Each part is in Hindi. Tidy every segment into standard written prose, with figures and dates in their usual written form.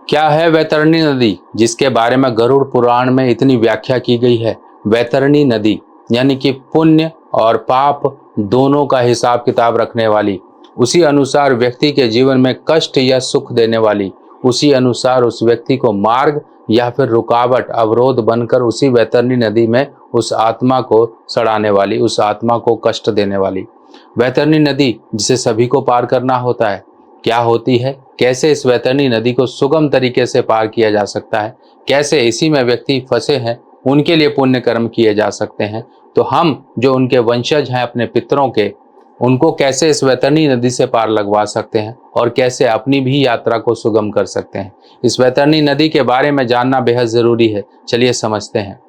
क्या है वैतरणी नदी, जिसके बारे में गरुड़ पुराण में इतनी व्याख्या की गई है। वैतरणी नदी यानी कि पुण्य और पाप दोनों का हिसाब किताब रखने वाली, उसी अनुसार व्यक्ति के जीवन में कष्ट या सुख देने वाली, उसी अनुसार उस व्यक्ति को मार्ग या फिर रुकावट अवरोध बनकर उसी वैतरणी नदी में उस आत्मा को सड़ाने वाली, उस आत्मा को कष्ट देने वाली वैतरणी नदी, जिसे सभी को पार करना होता है। क्या होती है, कैसे इस वैतरणी नदी को सुगम तरीके से पार किया जा सकता है, कैसे इसी में व्यक्ति फंसे हैं उनके लिए पुण्य कर्म किए जा सकते हैं, तो हम जो उनके वंशज हैं अपने पितरों के, उनको कैसे इस वैतरणी नदी से पार लगवा सकते हैं और कैसे अपनी भी यात्रा को सुगम कर सकते हैं। इस वैतरणी नदी के बारे में जानना बेहद जरूरी है। चलिए समझते हैं।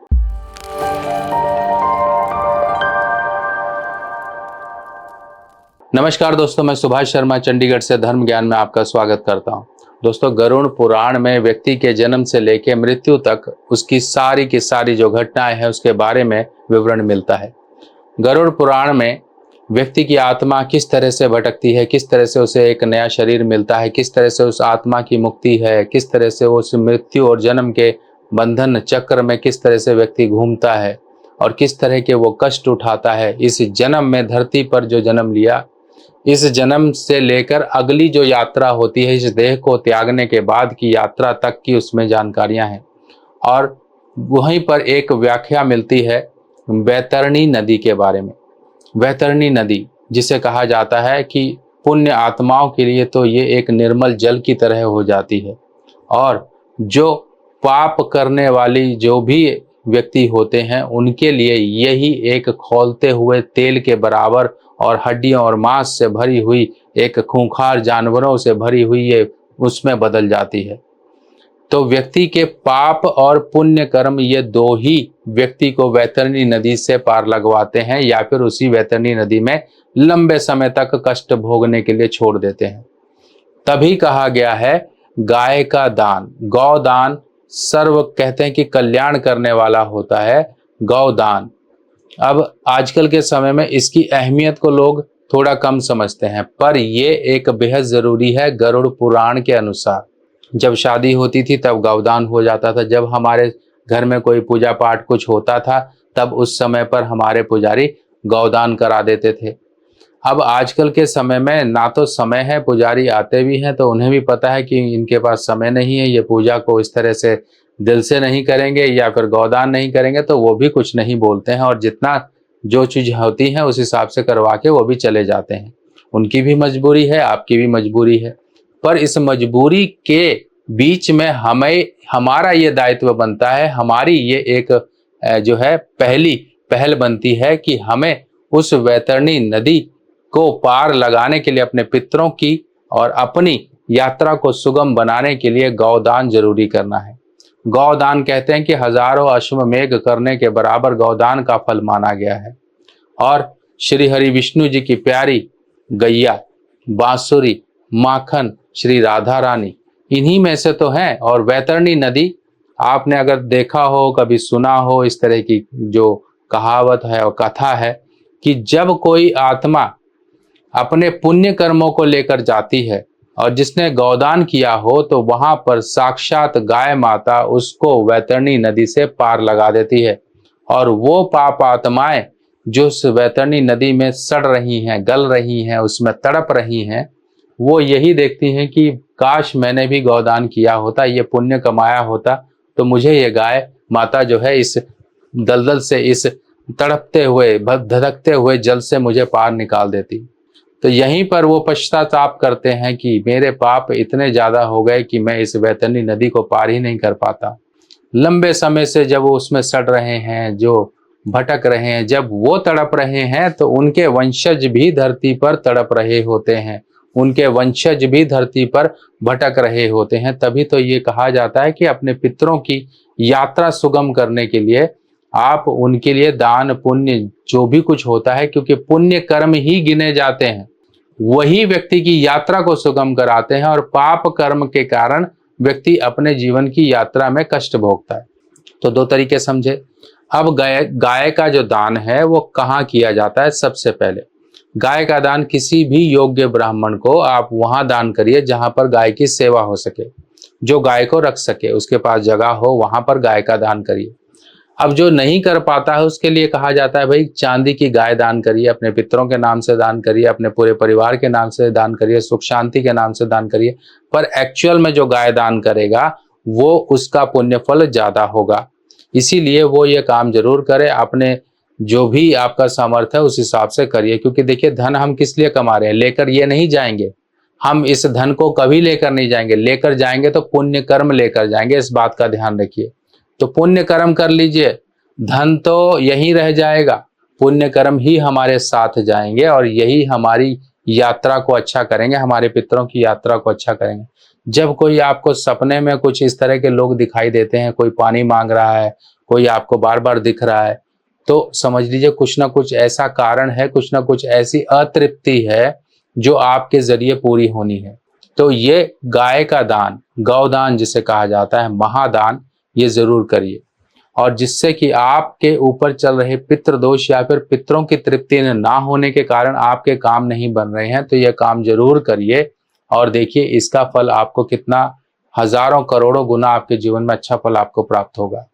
नमस्कार दोस्तों, मैं सुभाष शर्मा चंडीगढ़ से धर्म ज्ञान में आपका स्वागत करता हूं। दोस्तों, गरुड़ पुराण में व्यक्ति के जन्म से लेकर मृत्यु तक उसकी सारी की सारी जो घटनाएं हैं उसके बारे में विवरण मिलता है। गरुड़ पुराण में व्यक्ति की आत्मा किस तरह से भटकती है, किस तरह से उसे एक नया शरीर मिलता है, किस तरह से उस आत्मा की मुक्ति है, किस तरह से उस मृत्यु और जन्म के बंधन चक्र में किस तरह से व्यक्ति घूमता है और किस तरह के वो कष्ट उठाता है। इस जन्म में धरती पर जो जन्म लिया, इस जन्म से लेकर अगली जो यात्रा होती है, इस देह को त्यागने के बाद की यात्रा तक की उसमें जानकारियां हैं। और वहीं पर एक व्याख्या मिलती है वैतरणी नदी के बारे में। वैतरणी नदी, जिसे कहा जाता है कि पुण्य आत्माओं के लिए तो ये एक निर्मल जल की तरह हो जाती है, और जो पाप करने वाली जो भी व्यक्ति होते हैं उनके लिए यही एक खौलते हुए तेल के बराबर और हड्डियों और मांस से भरी हुई, एक खूंखार जानवरों से भरी हुई ये उसमें बदल जाती है। तो व्यक्ति के पाप और पुण्य कर्म ये दो ही व्यक्ति को वैतरणी नदी से पार लगवाते हैं या फिर उसी वैतरणी नदी में लंबे समय तक कष्ट भोगने के लिए छोड़ देते हैं। तभी कहा गया है गाय का दान, गौदान सर्व कहते हैं कि कल्याण करने वाला होता है गौदान। अब आजकल के समय में इसकी अहमियत को लोग थोड़ा कम समझते हैं, पर ये एक बेहद जरूरी है। गरुड़ पुराण के अनुसार जब शादी होती थी तब गौदान हो जाता था, जब हमारे घर में कोई पूजा पाठ कुछ होता था तब उस समय पर हमारे पुजारी गौदान करा देते थे। अब आजकल के समय में ना तो समय है, पुजारी आते भी हैं तो उन्हें भी पता है कि इनके पास समय नहीं है, ये पूजा को इस तरह से दिल से नहीं करेंगे या फिर गौदान नहीं करेंगे, तो वो भी कुछ नहीं बोलते हैं और जितना जो चीज होती है उस हिसाब से करवा के वो भी चले जाते हैं। उनकी भी मजबूरी है, आपकी भी मजबूरी है, पर इस मजबूरी के बीच में हमें हमारा ये दायित्व बनता है, हमारी ये एक जो है पहल बनती है कि हमें उस वैतरणी नदी को पार लगाने के लिए अपने पितरों की और अपनी यात्रा को सुगम बनाने के लिए गौदान जरूरी करना है। गौदान कहते हैं कि हजारों अश्वमेघ करने के बराबर गौदान का फल माना गया है। और श्री हरि विष्णु जी की प्यारी गैया, बांसुरी, माखन, श्री राधा रानी इन्हीं में से तो हैं। और वैतरणी नदी आपने अगर देखा हो, कभी सुना हो, इस तरह की जो कहावत है और कथा है कि जब कोई आत्मा अपने पुण्य कर्मों को लेकर जाती है और जिसने गौदान किया हो तो वहां पर साक्षात गाय माता उसको वैतरणी नदी से पार लगा देती है। और वो पाप आत्माएं जो उस वैतरणी नदी में सड़ रही हैं, गल रही हैं, उसमें तड़प रही हैं, वो यही देखती हैं कि काश मैंने भी गौदान किया होता, ये पुण्य कमाया होता, तो मुझे ये गाय माता जो है इस दलदल से, इस तड़पते हुए धधकते हुए जल से मुझे पार निकाल देती। तो यहीं पर वो पश्चाताप करते हैं कि मेरे पाप इतने ज्यादा हो गए कि मैं इस वैतरणी नदी को पार ही नहीं कर पाता। लंबे समय से जब वो उसमें सड़ रहे हैं, जो भटक रहे हैं, जब वो तड़प रहे हैं तो उनके वंशज भी धरती पर तड़प रहे होते हैं, उनके वंशज भी धरती पर भटक रहे होते हैं। तभी तो ये कहा जाता है कि अपने पितरों की यात्रा सुगम करने के लिए आप उनके लिए दान पुण्य जो भी कुछ होता है, क्योंकि पुण्य कर्म ही गिने जाते हैं, वही व्यक्ति की यात्रा को सुगम कराते हैं और पाप कर्म के कारण व्यक्ति अपने जीवन की यात्रा में कष्ट भोगता है। तो दो तरीके समझे। अब गाय का जो दान है वो कहाँ किया जाता है? सबसे पहले गाय का दान किसी भी योग्य ब्राह्मण को आप वहां दान करिए जहां पर गाय की सेवा हो सके। जो गाय को रख सके, उसके पास जगह हो, वहां पर गाय का दान करिए। अब जो नहीं कर पाता है उसके लिए कहा जाता है भाई चांदी की गाय दान करिए, अपने पितरों के नाम से दान करिए, अपने पूरे परिवार के नाम से दान करिए, सुख शांति के नाम से दान करिए। पर एक्चुअल में जो गाय दान करेगा वो उसका पुण्य फल ज्यादा होगा। इसीलिए वो ये काम जरूर करे। अपने जो भी आपका सामर्थ्य है उस हिसाब से करिए, क्योंकि देखिए धन हम किस लिए कमा रहे हैं, लेकर ये नहीं जाएंगे। हम इस धन को कभी लेकर नहीं जाएंगे, लेकर जाएंगे तो पुण्य कर्म लेकर जाएंगे, इस बात का ध्यान रखिए। तो पुण्य कर्म कर लीजिए, धन तो यहीं रह जाएगा, पुण्य कर्म ही हमारे साथ जाएंगे और यही हमारी यात्रा को अच्छा करेंगे, हमारे पितरों की यात्रा को अच्छा करेंगे। जब कोई आपको सपने में कुछ इस तरह के लोग दिखाई देते हैं, कोई पानी मांग रहा है, कोई आपको बार बार दिख रहा है, तो समझ लीजिए कुछ ना कुछ ऐसा कारण है, कुछ ना कुछ ऐसी अतृप्ति है जो आपके जरिए पूरी होनी है। तो ये गाय का दान, गौदान जिसे कहा जाता है, महादान, ये जरूर करिए। और जिससे कि आपके ऊपर चल रहे पितृ दोष या फिर पितरों की तृप्ति ना होने के कारण आपके काम नहीं बन रहे हैं, तो यह काम जरूर करिए और देखिए इसका फल आपको कितना हजारों करोड़ों गुना आपके जीवन में अच्छा फल आपको प्राप्त होगा।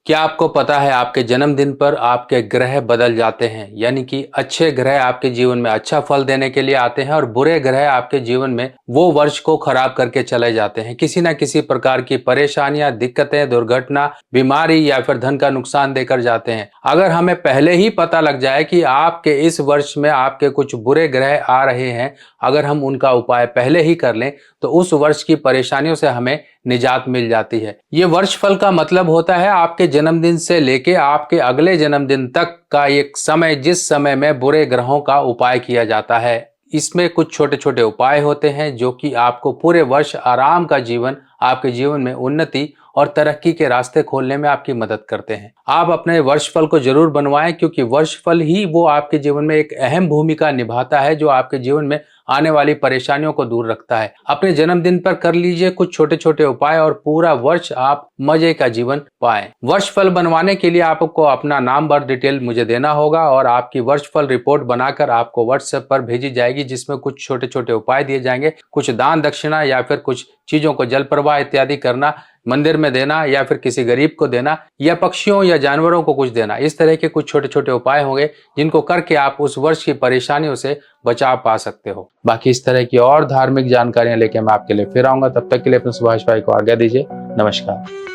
क्या आपको पता है आपके जन्मदिन पर आपके ग्रह बदल जाते हैं, यानी कि अच्छे ग्रह आपके जीवन में अच्छा फल देने के लिए आते हैं और बुरे ग्रह आपके जीवन में वो वर्ष को खराब करके चले जाते हैं। किसी ना किसी प्रकार की परेशानियां, दिक्कतें, दुर्घटना, बीमारी या फिर धन का नुकसान देकर जाते हैं। अगर हमें पहले ही पता लग जाए कि आपके इस वर्ष में आपके कुछ बुरे ग्रह आ रहे हैं, अगर हम उनका उपाय पहले ही कर लें तो उस वर्ष की परेशानियों से हमें निजात मिल जाती है। ये वर्ष फल का मतलब होता है आपके जन्मदिन से लेके आपके अगले जन्मदिन तक का एक समय, जिस समय में बुरे ग्रहों का उपाय किया जाता है। इसमें कुछ छोटे छोटे उपाय होते हैं जो कि आपको पूरे वर्ष आराम का जीवन, आपके जीवन में उन्नति और तरक्की के रास्ते खोलने में आपकी मदद करते हैं। आप अपने वर्ष फल को जरूर बनवाएं, क्योंकि वर्ष फल ही वो आपके जीवन में एक अहम भूमिका निभाता है जो आपके जीवन में आने वाली परेशानियों को दूर रखता है। अपने जन्मदिन पर कर लीजिए कुछ छोटे छोटे उपाय और पूरा वर्ष आप मजे का जीवन पाएं। वर्ष फल बनवाने के लिए आपको अपना नाम, बर्थ डिटेल मुझे देना होगा और आपकी वर्ष फल रिपोर्ट बनाकर आपको व्हाट्सएप पर भेजी जाएगी, जिसमें कुछ छोटे छोटे उपाय दिए जाएंगे। कुछ दान दक्षिणा या फिर कुछ चीजों को जल प्रवाह इत्यादि करना, मंदिर में देना या फिर किसी गरीब को देना या पक्षियों या जानवरों को कुछ देना। इस तरह के कुछ छोटे छोटे उपाय होंगे जिनको करके आप उस वर्ष की परेशानियों से बचाव पा सकते हो। बाकी इस तरह की और धार्मिक जानकारियां लेके मैं आपके लिए फिर आऊंगा। तब तक के लिए अपने सुभाष भाई को आज्ञा दीजिए। नमस्कार।